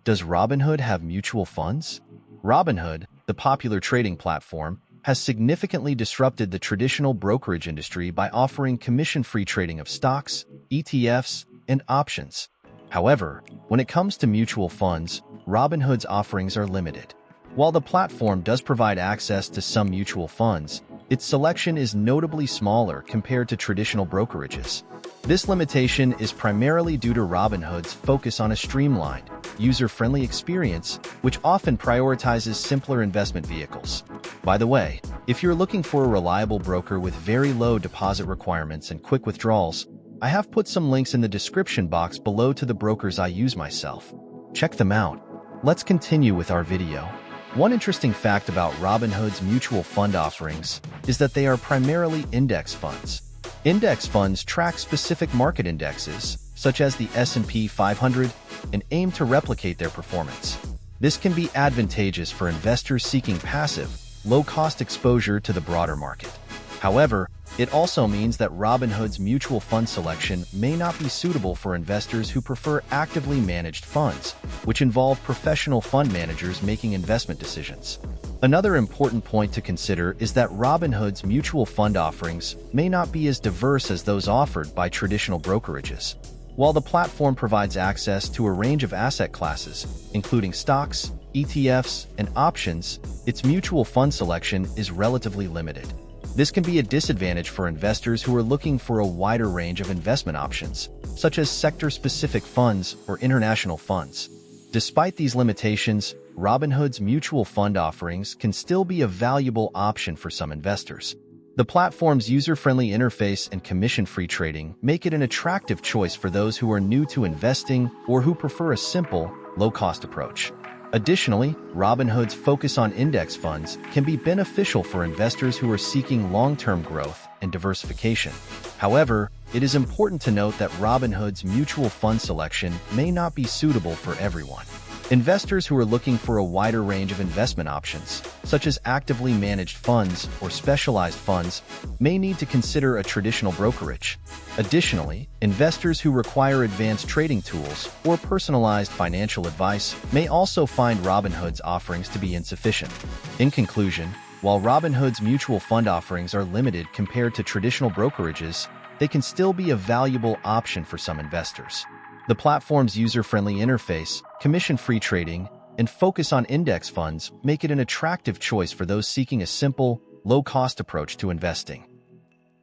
Does Robinhood have mutual funds? Robinhood, the popular trading platform, has significantly disrupted the traditional brokerage industry by offering commission-free trading of stocks, ETFs, and options. However, when it comes to mutual funds, Robinhood's offerings are limited. While the platform does provide access to some mutual funds, its selection is notably smaller compared to traditional brokerages. This limitation is primarily due to Robinhood's focus on a streamlined, user-friendly experience, which often prioritizes simpler investment vehicles. By the way, if you're looking for a reliable broker with very low deposit requirements and quick withdrawals, I have put some links in the description box below to the brokers I use myself. Check them out. Let's continue with our video. One interesting fact about Robinhood's mutual fund offerings is that they are primarily index funds. Index funds track specific market indexes, such as the S&P 500, and aim to replicate their performance. This can be advantageous for investors seeking passive, low-cost exposure to the broader market. However, it also means that Robinhood's mutual fund selection may not be suitable for investors who prefer actively managed funds, which involve professional fund managers making investment decisions. Another important point to consider is that Robinhood's mutual fund offerings may not be as diverse as those offered by traditional brokerages. While the platform provides access to a range of asset classes, including stocks, ETFs, and options, its mutual fund selection is relatively limited. This can be a disadvantage for investors who are looking for a wider range of investment options, such as sector-specific funds or international funds. Despite these limitations, Robinhood's mutual fund offerings can still be a valuable option for some investors. The platform's user-friendly interface and commission-free trading make it an attractive choice for those who are new to investing or who prefer a simple, low-cost approach. Additionally, Robinhood's focus on index funds can be beneficial for investors who are seeking long-term growth and diversification. However, it is important to note that Robinhood's mutual fund selection may not be suitable for everyone. Investors who are looking for a wider range of investment options, such as actively managed funds or specialized funds, may need to consider a traditional brokerage. Additionally, investors who require advanced trading tools or personalized financial advice may also find Robinhood's offerings to be insufficient. In conclusion, while Robinhood's mutual fund offerings are limited compared to traditional brokerages, they can still be a valuable option for some investors. The platform's user-friendly interface, commission-free trading, and focus on index funds make it an attractive choice for those seeking a simple, low-cost approach to investing.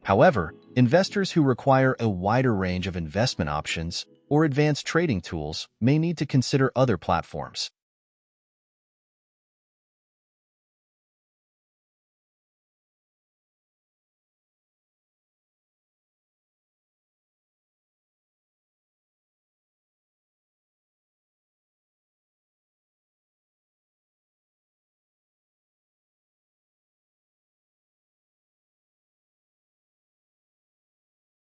However, investors who require a wider range of investment options or advanced trading tools may need to consider other platforms.